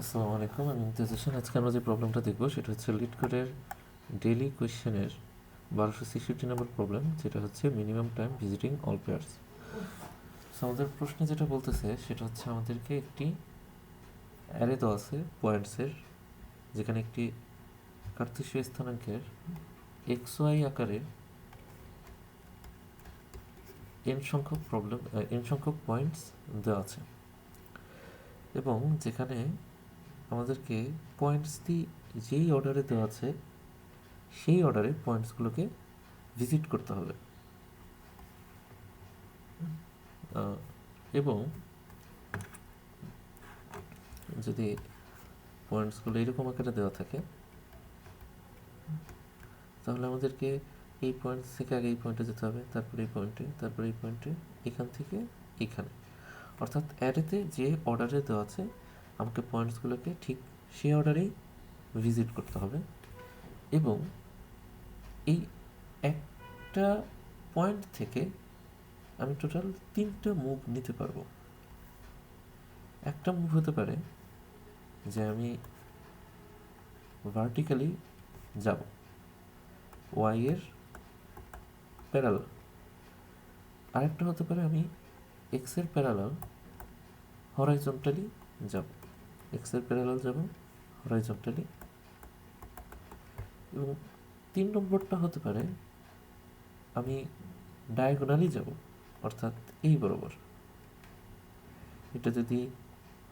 আসসালামু আলাইকুম, আমি ইমতিয়াজ হোসেন। আজকে আমরা যে প্রবলেমটা দেখব সেটা হচ্ছে লিড কোডের ডেইলি কোয়েশ্চেনের 1266 নম্বর প্রবলেম, যেটা হচ্ছে minimum time visiting all pairs. আমাদের প্রশ্নে যেটা বলতেছে সেটা হচ্ছে আমাদেরকে একটি অ্যারে দেওয়া আছে পয়েন্টসের, যেখানে একটি কার্তেশীয় স্থানাঙ্কের এক্স ওয়াই আকারে এন সংখ্যক পয়েন্টস দেওয়া আছে, এবং যেখানে আমাদেরকে পয়েন্টসটি যেই অর্ডারে দেওয়া আছে সেই অর্ডারে পয়েন্টসগুলোকে ভিজিট করতে হবে। এবং যদি পয়েন্টসগুলো এরকম আকারে দেওয়া থাকে, তাহলে আমাদেরকে এই পয়েন্ট থেকে আগে এই পয়েন্টে যেতে হবে, তারপরে এই পয়েন্টে, তারপরে এই পয়েন্টে, এখান থেকে এখানে। অর্থাৎ অ্যারেতে যে অর্ডারে দেওয়া আছে আমাকে পয়েন্টসগুলোকে ঠিক সেই অর্ডারেই ভিজিট করতে হবে। এবং এই একটা পয়েন্ট থেকে আমি টোটাল 3টা মুভ নিতে পারবো। একটা মুভ হতে পারে যে আমি ভার্টিক্যালি যাব ওয়াই এর প্যারালাল, আরেকটা হতে পারে আমি এক্স এর প্যারালাল হরাইজন্টালি যাব, এক্স এর প্যারালাল যাব হরাইজন্টালি। এবং 3 নম্বরটা হতে পারে আমি ডায়াগোনালি যাব, অর্থাৎ এই বরাবর। এটা যদি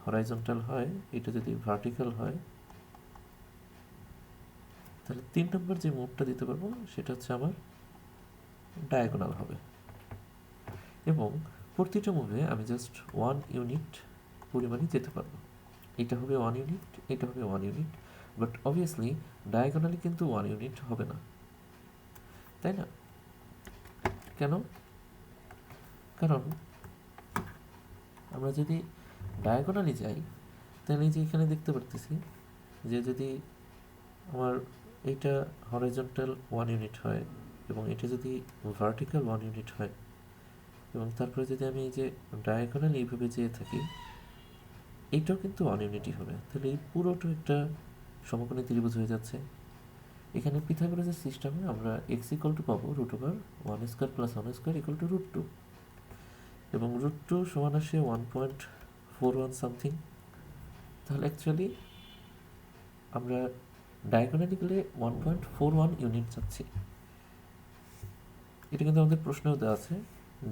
হরাইজন্টাল হয়, এটা যদি ভার্টিক্যাল হয়, তাহলে 3 নম্বর যে মুভটা দিতে পারবো সেটা হচ্ছে আমার ডায়াগোনাল হবে। এবং প্রতিটা মুভে আমি জাস্ট 1 ইউনিট পরিমাণই যেতে পারবো। এটা হবে 1 ইউনিট, এটা হবে 1 ইউনিট, বাট অবভিয়াসলি ডায়াগোনালি কিন্তু 1 ইউনিট হবে না, তাই না? কেন? কারণ আমরা যদি ডায়াগোনালি যাই, তাহলে এই যে এখানে দেখতে পারতেছি যে যদি আমার এইটা হরাইজন্টাল 1 ইউনিট হয় এবং এটা যদি ভার্টিক্যাল 1 ইউনিট হয়, এবং তারপরে যদি আমি এই যে ডায়াগোনালি এইভাবে যেয়ে থাকি, এইটাও কিন্তু 1 ইউনিটই হবে। তাহলে এই পুরোটা একটা সমকোণী ত্রিভুজ হয়ে যাচ্ছে। এখানে পিথাগোরাসের সিস্টেমে আমরা এক্স ইকুয়াল টু পাবো √1² প্লাস 1² ইকুয়াল টু √2, এবং √2 সমান আসে 1.41 সামথিং। তাহলে অ্যাকচুয়ালি আমরা ডায়াগোনালি গেলে 1.41 ইউনিট যাচ্ছি। এটা কিন্তু আমাদের প্রশ্নেও দেওয়া আছে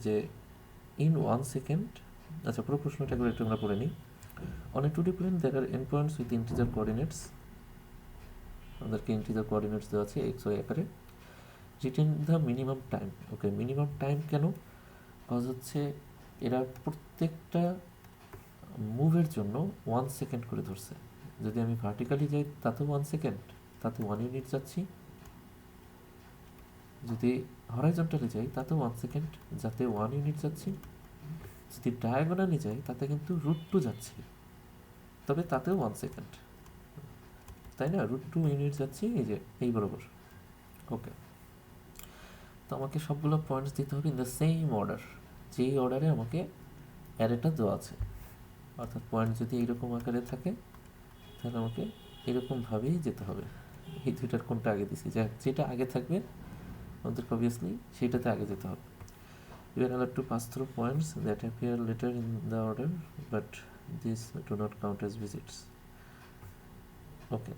যে ইন 1 সেকেন্ড। আচ্ছা, পুরো প্রশ্নটা করে একটু আমরা পড়ে নিই। On a 2D plane there are n points with integer coordinates, আমাদেরকে ইন্টিজার কোঅর্ডিনেটস দেওয়া আছে এক্স ওয়াই আকারে। Written the minimum time. Okay, minimum time কেন? কজ হচ্ছে এরা প্রত্যেকটা মুভের জন্য 1 সেকেন্ড করে ধরছে। যদি আমি ভার্টিক্যালি যাই তাতেও 1 সেকেন্ড, তাতে 1 ইউনিট যাচ্ছি। যদি হরাইজন্টালি যাই তাতেও 1 সেকেন্ড, যাতে 1 ইউনিট যাচ্ছি। যদি ডায়াগোনালি যাই তাতে কিন্তু √2 যাচ্ছি, তবে তাতেও 1 সেকেন্ড, তাই না? √2 ইউনিট যাচ্ছি এই যে এই বরাবর। ওকে, তো আমাকে সবগুলো পয়েন্টস দিতে হবে ইন দ্য সেম অর্ডার, যেই অর্ডারে আমাকে অ্যারেটা দেওয়া আছে। অর্থাৎ পয়েন্ট যদি এইরকম আকারে থাকে, তাহলে আমাকে এরকমভাবেই যেতে হবে। এই দুইটার কোনটা আগে দিছি, যেটা আগে থাকবে আমাদেরকে অবভিয়াসলি সেইটাতে আগে যেতে হবে। You are allowed to pass through points that appear later in the order, but these do not count as visits. ওকে,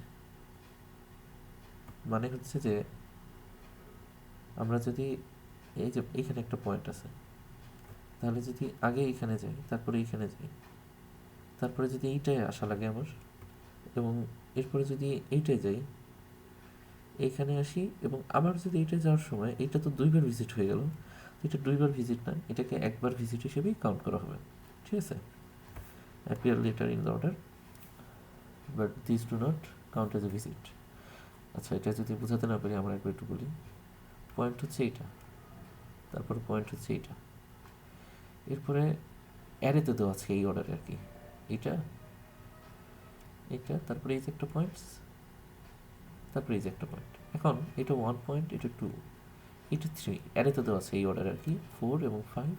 মানে হচ্ছে যে আমরা যদি এই যে এইখানে একটা পয়েন্ট আছে, তাহলে যদি আগে এইখানে যাই, তারপরে এইখানে যাই, তারপরে যদি এইটায় আসা লাগে আমার, এবং এরপরে যদি এইটায় যাই, এইখানে আসি, এবং আবার যদি এইটায় যাওয়ার সময়, এইটা তো 2বার ভিজিট হয়ে গেল, এটা 2বার ভিজিট না, এটাকে একবার ভিজিট হিসেবেই কাউন্ট করা হবে। ঠিক আছে? Appear letter in the order, but this do not count as a visit. আচ্ছা, এটা যদি বোঝাতে না পারি আমরা একবার একটু বলি। পয়েন্ট হচ্ছে এইটা, তারপর পয়েন্ট হচ্ছে এইটা, এরপরে অ্যারেতে দেওয়া আছে এই অর্ডারে আর কি, এইটা, এইটা, তারপরে এই যে একটা পয়েন্টস, তারপরে এই যে একটা পয়েন্ট। এখন এটা 1 পয়েন্ট, এটা 2, এটা 3, অ্যারেতে দেওয়া আছে এই অর্ডার আর কি, 4 এবং 5,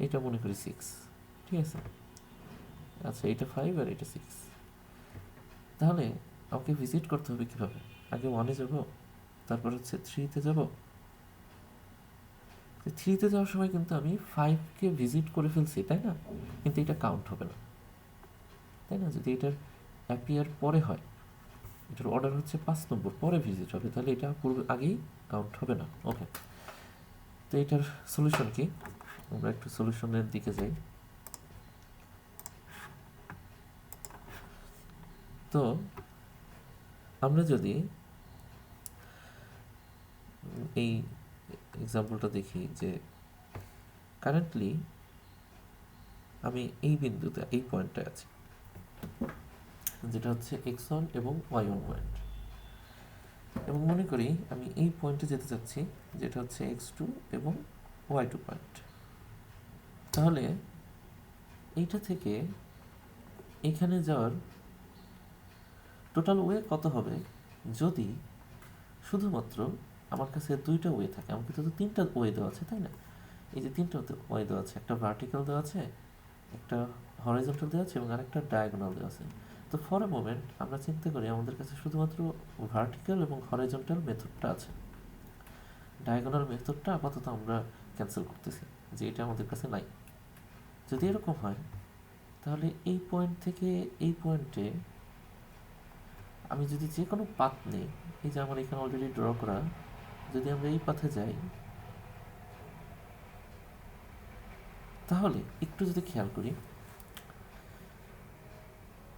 এটা মনে করি 6। ঠিক আছে? আচ্ছা এটা 5 আর এটা 6, তাহলে আমাকে ভিজিট করতে হবে কীভাবে? আগে 1-এ যাব, তারপর হচ্ছে 3-তে যাব। 3-তে যাওয়ার সময় কিন্তু আমি 5কে ভিজিট করে ফেলছি, তাই না? কিন্তু এটা কাউন্ট হবে না, তাই না? যদি এটার অ্যাপিয়ার পরে হয়, এটার অর্ডার হচ্ছে 5 নম্বর, পরে ভিজিট হবে, তাহলে এটা পূর্বে আগেই কাউন্ট হবে না। ওকে, তো এটার সলিউশন কি? আমরা একটু সলিউশনের দিকে যাই। তো আমরা যদি এই এক্সাম্পলটা দেখি যে কারেন্টলি আমি এই বিন্দুতে, এই পয়েন্টটায় আছি, যেটা হচ্ছে x1 এবং y1 পয়েন্ট, এবং মনে করি আমি এই পয়েন্টে যেতে চাচ্ছি, যেটা হচ্ছে x2 এবং y2 পয়েন্ট। তাহলে এইটা থেকে এখানে যাওয়ার টোটাল ওয়ে কত হবে যদি শুধুমাত্র আমার কাছে দুইটা ওয়ে থাকে? আমার কাছে তো তিনটা ওয়ে দেওয়া আছে, তাই না? এই যে তিনটা ওয়ে দেওয়া আছে, একটা ভার্টিক্যাল দেওয়া আছে, একটা হরাইজন্টাল দেওয়া আছে এবং আরেকটা ডায়াগোনাল দেওয়া আছে। তো ফর এ মোমেন্ট আমরা চিন্তা করি আমাদের কাছে শুধুমাত্র ভার্টিক্যাল এবং হরাইজন্টাল মেথডটা আছে, ডায়াগোনাল মেথডটা আপাতত আমরা ক্যান্সেল করতেছি, যে এটা আমাদের কাছে নাই। যদি এরকম হয় তাহলে এই পয়েন্ট থেকে এই পয়েন্টে আমি যদি যে কোনো পাথ নিই, এই যে আমার এখানে অলরেডি ড্র করা, যদি আমরা এই পাথে যাই, তাহলে একটু যদি খেয়াল করি,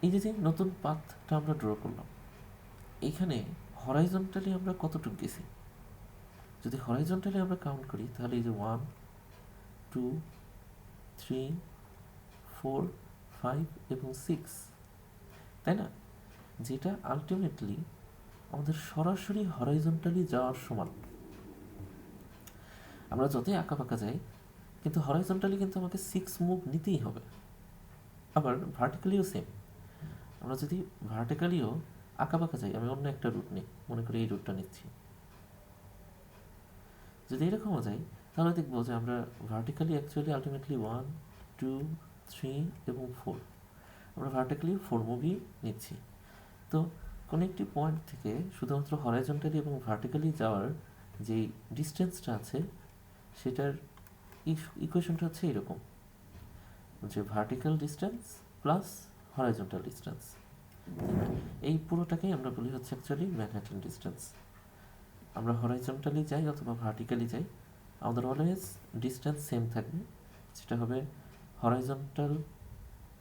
এই যে নতুন পাথটা আমরা ড্র করলাম, এখানে হরাইজন্টালি আমরা কতটুকু গেছি? যদি হরাইজন্টালি আমরা কাউন্ট করি তাহলে এই যে 1, 2, 3, 4, 5 এবং 6, তাই না? যেটা আলটিমেটলি আমাদের সরাসরি হরাইজন্টালি যাওয়ার সমান। আমরা যতই আঁকা পাকা যাই, কিন্তু হরাইজন্টালি কিন্তু আমাকে 6 মুভ নিতেই হবে। আবার ভার্টিক্যালিও সেম, আমরা যদি ভার্টিক্যালিও আঁকা পাকা যাই, আমি অন্য একটা রুট নিই, মনে করি এই রুটটা নিচ্ছি, যদি এরকমও যাই, তাহলে দেখবো যে আমরা ভার্টিক্যালি অ্যাকচুয়ালি আলটিমেটলি 1, 2, 3 এবং 4, আমরা ভার্টিক্যালি 4 মুভই নিচ্ছি। তো কোনো একটি পয়েন্ট থেকে শুধুমাত্র হরাইজন্টালি এবং ভার্টিক্যালি যাওয়ার যেই ডিস্টেন্সটা আছে, সেটার ইকুয়েশনটা হচ্ছে এরকম, যে vertical distance plus horizontal distance. এই পুরোটাকেই আমরা বলি হচ্ছে অ্যাকচুয়ালি ম্যানহাটন ডিস্টেন্স। আমরা হরাইজন্টালি যাই অথবা ভার্টিক্যালি যাই, আমাদের অলওয়েজ ডিস্টেন্স সেম থাকবে, সেটা হবে horizontal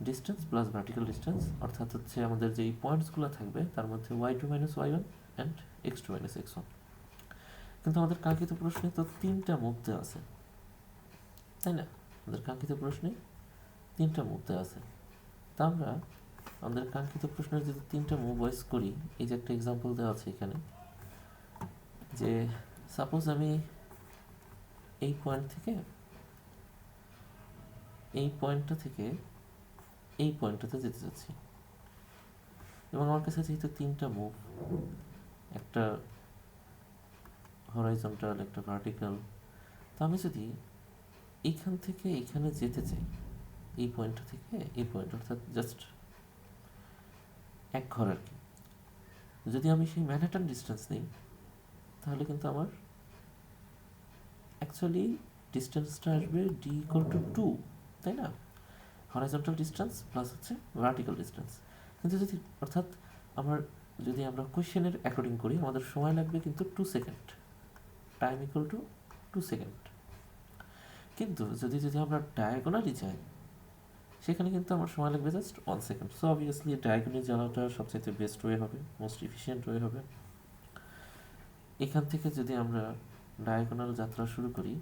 distance plus vertical distance, অর্থাৎ হচ্ছে আমাদের যেই পয়েন্টসগুলো থাকবে তার মধ্যে y2 minus y1 and x2 minus x1। কিন্তু আমাদের কাঙ্ক্ষিত প্রশ্নে তো 3টা মুভ দেওয়া আছে, তাই না? আমাদের কাঙ্ক্ষিত প্রশ্নে 3টা মুভ দেওয়া আছে। তা আমরা আমাদের কাঙ্ক্ষিত প্রশ্নের যদি 3টা মুভ ওয়াইজ করি, এই যে একটা এক্সাম্পল দেওয়া আছে এখানে, যে সাপোজ আমি এই পয়েন্ট থেকে, এই পয়েন্টটা থেকে এই পয়েন্টটাতে যেতে চাচ্ছি, এবং আমার কাছে যেহেতু 3টা মুভ, একটা হরাইজন্টাল, একটা ভার্টিক্যাল, তো আমি যদি এইখান থেকে এইখানে যেতে চাই, এই পয়েন্টটা থেকে এই পয়েন্ট, অর্থাৎ জাস্ট এক ঘর আর কি, যদি আমি সেই ম্যানহাটন ডিস্টেন্স নিই, তাহলে কিন্তু আমার অ্যাকচুয়ালি ডিস্টেন্সটা আসবে d ইকুয়াল টু 2, তাই না? হরাইজন্টাল ডিস্টেন্স প্লাস হচ্ছে ভার্টিক্যাল ডিস্টেন্স। কিন্তু যদি, অর্থাৎ আমার যদি আমরা কোয়েশ্চেনের অ্যাকর্ডিং করি, আমাদের সময় লাগবে কিন্তু 2 second, time equal to 2 second. কিন্তু যদি আমরা ডায়াগোনালি যাই, সেখানে কিন্তু আমার সময় লাগবে just 1 second. So obviously diagonally যাওয়াটা সবচাইতে বেস্ট ওয়ে হবে, মোস্ট এফিশিয়েন্ট ওয়ে হবে। এখান থেকে যদি আমরা ডায়াগোনাল যাত্রা শুরু করি,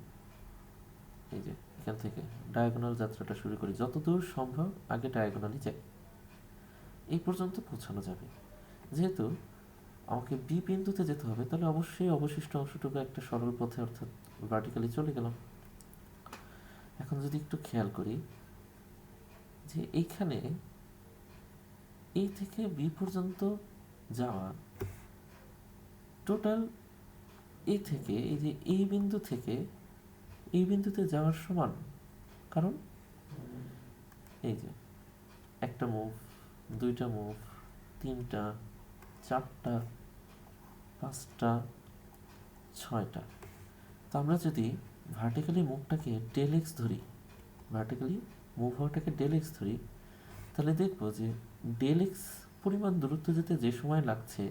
এই যে এখান থেকে ডায়াগোনাল যাত্রাটা শুরু করি, যতদূর সম্ভব আগে ডায়াগোনালি যাই, এই পর্যন্ত পৌঁছানো যাবে। যেহেতু আমাকে বি বিন্দুতে যেতে হবে, তাহলে অবশ্যই অবশিষ্ট অংশটুকু একটা সরল পথে, অর্থাৎ ভার্টিক্যালি চলে গেলাম। এখন যদি একটু খেয়াল করি যে এইখানে এই থেকে বি পর্যন্ত যাওয়া টোটাল এ থেকে, এই যে এই বিন্দু থেকে এই বিন্দুতে যাওয়ার সমান, কারণ এই যে একটা মুভ, দুইটা মুভ, তিনটা, চারটা, পাঁচটা, ছয়টা। তো আমরা যদি ভার্টিক্যালি মুভটাকে ডেল এক্স ধরি, ভার্টিক্যালি মুভ হওয়াটাকে ডেল এক্স ধরি, তাহলে দেখবো যে ডেল এক্স পরিমাণ দূরত্ব যেতে যে সময় লাগছে,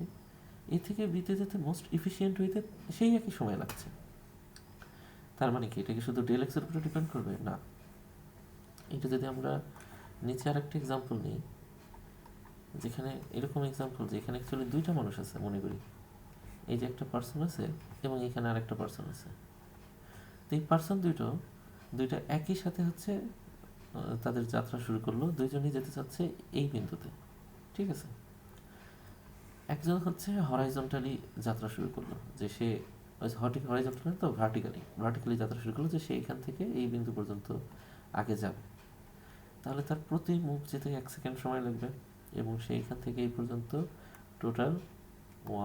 এ থেকে বিতে যেতে মোস্ট এফিসিয়েন্ট হইতে সেই একই সময় লাগছে। তার মানে কি এটা কি শুধু ডেল এক্সের উপরে ডিপেন্ড করবে? না। এটা যদি আমরা নিচে আর একটা এক্সাম্পল নিই, যেখানে এরকম এক্সাম্পল যে এখানে অ্যাকচুয়ালি দুইটা মানুষ আছে মনে করি, এই যে একটা পার্সন আছে এবং এখানে আর একটা পার্সন আছে। তো এই পার্সন দুইটা একই সাথে হচ্ছে তাদের যাত্রা শুরু করলো, দুইজনই যেতে চাচ্ছে এই বিন্দুতে, ঠিক আছে। একজন হচ্ছে হরাইজন্টালি যাত্রা শুরু করলো, যে সে হরাইজন্টালি তো ভার্টিক্যালি যাত্রা শুরু করলো, যে সে এখান থেকে এই বিন্দু পর্যন্ত আগে যাবে। তাহলে তার প্রতি মুভ যেতে 1 সেকেন্ড সময় লাগবে, এবং সে এখান থেকে এই পর্যন্ত টোটাল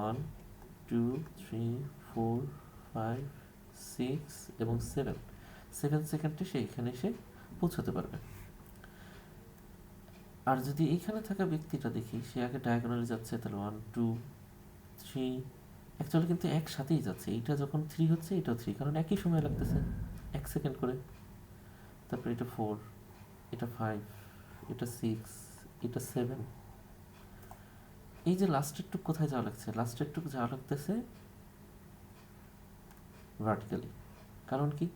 1 2 3 4 5 6 এবং 7 সেকেন্ডে সে এখানে এসে পৌঁছাতে পারবে। আর যদি এইখানে থাকা ব্যক্তিটা দেখি, সে আগে ডায়াগোনালি যাচ্ছে, তাহলে 1 2 3, অ্যাকচুয়ালি কিন্তু একসাথেই যাচ্ছে। এইটা যখন 3 হচ্ছে এটাও 3, কারণ একই সময় লাগতেছে 1 সেকেন্ড করে। তারপর এটা 4, এটা 5, এটা 6, এটা 7। এই যে লাস্টের টুক কোথায় যাওয়া লাগছে? লাস্টের টুক যাওয়া লাগতেছে ভার্টিক্যালি। কারণ কি?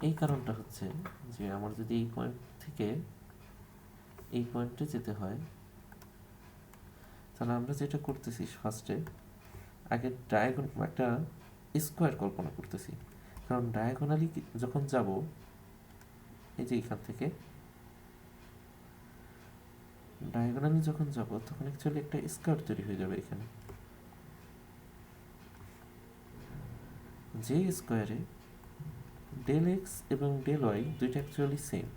এই কারণটা হচ্ছে যে আমার যদি এই পয়েন্ট থেকে এই পয়েন্টে যেতে হয়, তাহলে আমরা যেটা করতেছি ফার্স্টে আগে একটা স্কোয়ার কল্পনা করতেছি। কারণ ডায়াগোনালি যখন যাব, এই যে এখান থেকে ডায়াগোনালি যখন যাব, তখন অ্যাকচুয়ালি একটা স্কোয়ার তৈরি হয়ে যাবে এখানে, যে স্কোয়ারে ডেল এক্স এবং ডেল ওয়াই দুইটা অ্যাকচুয়ালি সেম,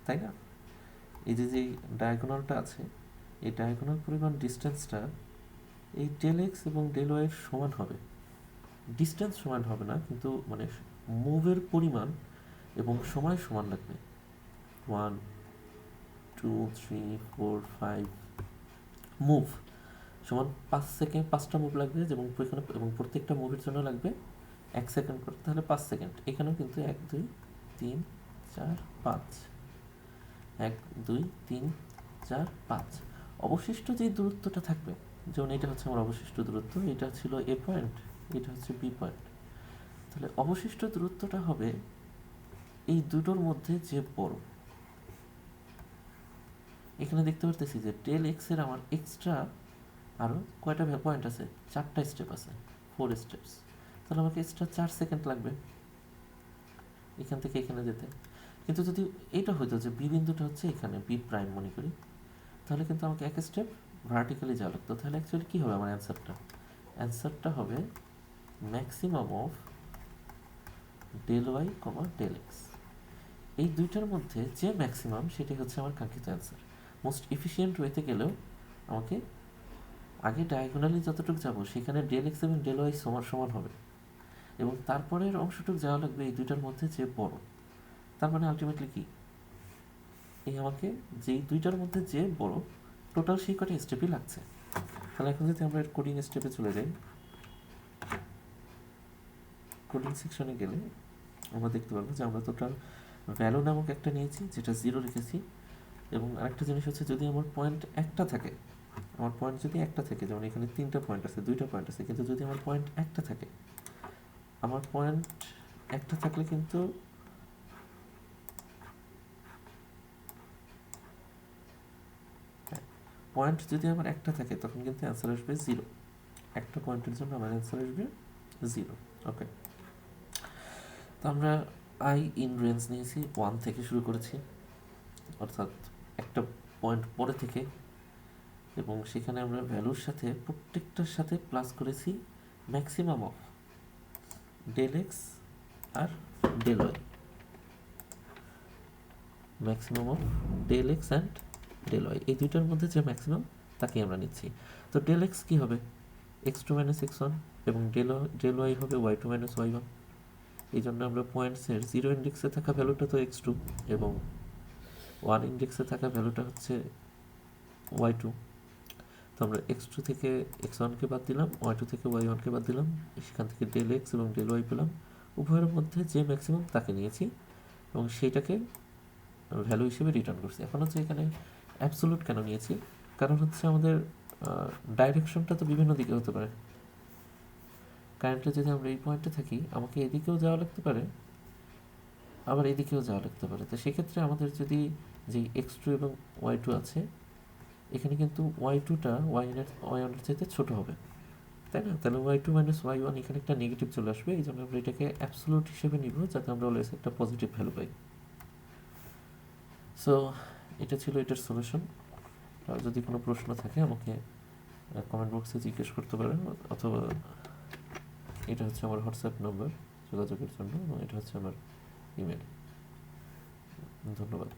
তাই না? এই যে যে ডায়াগোনালটা আছে, এই ডায়াগোনাল পরিমাণ ডিস্টেন্সটা এই ডেল এক্স এবং ডেল ওয়াইয়ের সমান হবে। ডিস্টেন্স সমান হবে না, কিন্তু মানে মুভের পরিমাণ এবং সময় সমান লাগবে। 1 2 3 4 5 মুভ সমান 5 সেকেন্ড, 5টা মুভ লাগবে, এবং প্রত্যেকটা মুভের জন্য লাগবে 1 সেকেন্ড করে, তাহলে 5 সেকেন্ড। এখানেও কিন্তু 1 2 3 4 5, 1 2 3 4 5। অবশিষ্ট যে দূরত্বটা থাকবে, যেমন এটা হচ্ছে আমার অবশিষ্ট দূরত্ব, এটা ছিল এ পয়েন্ট, এটা হচ্ছে বি পয়েন্ট, তাহলে অবশিষ্ট দূরত্বটা হবে এই দুটোর মধ্যে যে বড়। এখানে দেখতে পারতেছি যে ডেল এক্স এর আমার এক্সট্রা আরও কয়টা পয়েন্ট আছে? 4টা স্টেপ আছে, 4 স্টেপস। তাহলে আমাকে এক্সট্রা 4 সেকেন্ড লাগবে এখান থেকে এখানে যেতে। কিন্তু যদি এটা হইতো যে বি বিন্দুটা হচ্ছে এখানে, বি প্রাইম মনে করি, তাহলে কিন্তু আমাকে 1 স্টেপ ভার্টিক্যালি যাওয়া লাগতো। তাহলে অ্যাকচুয়ালি কী হবে আমার অ্যান্সারটা হবে maximum of del Y comma del X. এই দুইটার মধ্যে যে ম্যাক্সিমাম, সেটাই হচ্ছে আমার কাঙ্ক্ষিত অ্যান্সার। মোস্ট এফিসিয়েন্ট ওয়েতে গেলেও আমাকে আগে ডায়াগোনালি যতটুকু যাব, সেখানে ডেল এক্স এবং ডেল ওয়াই সমান সমান হবে, এবং তারপরের অংশটুকু যাওয়া লাগবে এই দুইটার মধ্যে যে বড়। তার মানে আলটিমেটলি কি, এই আমাকে যেই দুইটার মধ্যে যে বড়, টোটাল সেই কটা স্টেপই লাগছে। তাহলে এখন যদি আমরা কোডিং স্টেপে চলে যাই, কোডিং সেকশনে গেলে আমরা দেখতে পারবো যে আমরা টোটাল ভ্যালু নামক একটা নিয়েছি, যেটা 0 রেখেছি। এবং আরেকটা জিনিস হচ্ছে, যদি আমার পয়েন্ট একটা থাকে, আমার পয়েন্ট যদি একটা থাকে, যেমন এখানে 3টা পয়েন্ট আছে, 2টা পয়েন্ট আছে, কিন্তু যদি আমার পয়েন্ট একটা থাকে, আমার পয়েন্ট একটা থাকলে কিন্তু পয়েন্ট যদি আমার একটা থাকে, তখন কিন্তু অ্যান্সার আসবে 0। একটা পয়েন্টের জন্য আমার অ্যান্সার আসবে 0। ওকে, তো আমরা আই ইন রেঞ্জ নিয়েছি, 1 থেকে শুরু করেছি, অর্থাৎ একটা পয়েন্ট পরে থেকে, এবং সেখানে আমরা ভ্যালুর সাথে প্রত্যেকটার সাথে প্লাস করেছি ম্যাক্সিমাম অফ ডেল এক্স আর del Y, maximum of del X and del Y, এই দুইটার মধ্যে যে ম্যাক্সিমাম তাকে আমরা নিচ্ছি। তো ডেল এক্স কী হবে? x2 মাইনাস x1, এবং ডেল ওয়াই হবে y2 মাইনাস y1। এই জন্য আমরা পয়েন্টসের 0 ইন্ডেক্সে থাকা ভ্যালুটা তো x2, এবং ওয়ান ইন্ডেক্সে থাকা ভ্যালুটা হচ্ছে y2, তো আমরা x2 থেকে x1কে বাদ দিলাম, y2 থেকে y1কে বাদ দিলাম, সেখান থেকে ডেল x এবং ডেল y পেলাম, উভয়ের মধ্যে যে ম্যাক্সিমাম তাকে নিয়েছি এবং সেইটাকে ভ্যালু হিসেবে রিটার্ন করছি। এখন হচ্ছে এখানে অ্যাবসোলুট কেন নিয়েছি, কারণ হচ্ছে আমাদের ডাইরেকশনটা তো বিভিন্ন দিকে হতে পারে। কারেন্টে যদি আমরা এই পয়েন্টে থাকি, আমাকে এদিকেও যাওয়া লাগতে পারে, আবার এদিকেও যাওয়া লাগতে পারে। তো সেক্ষেত্রে আমাদের যদি যে x2 এবং y2 আছে, এখানে কিন্তু y2টা y1-এর চাইতে ছোট হবে, তাই না? তাহলে y2 মাইনাস y1 এখানে একটা নেগেটিভ চলে আসবে, এই জন্য আমরা এটাকে অ্যাবসোলুট হিসেবে নিব, যাতে আমরা অলওয়েজ একটা পজিটিভ ভ্যালু পাই। সো এটা ছিল এটার সলিউশন। যদি কোনো প্রশ্ন থাকে আমাকে কমেন্ট বক্সে জিজ্ঞেস করতে পারেন, অথবা এটা হচ্ছে আমার হোয়াটসঅ্যাপ নাম্বার যোগাযোগের জন্য, এবং এটা হচ্ছে আমার ইমেল। ধন্যবাদ।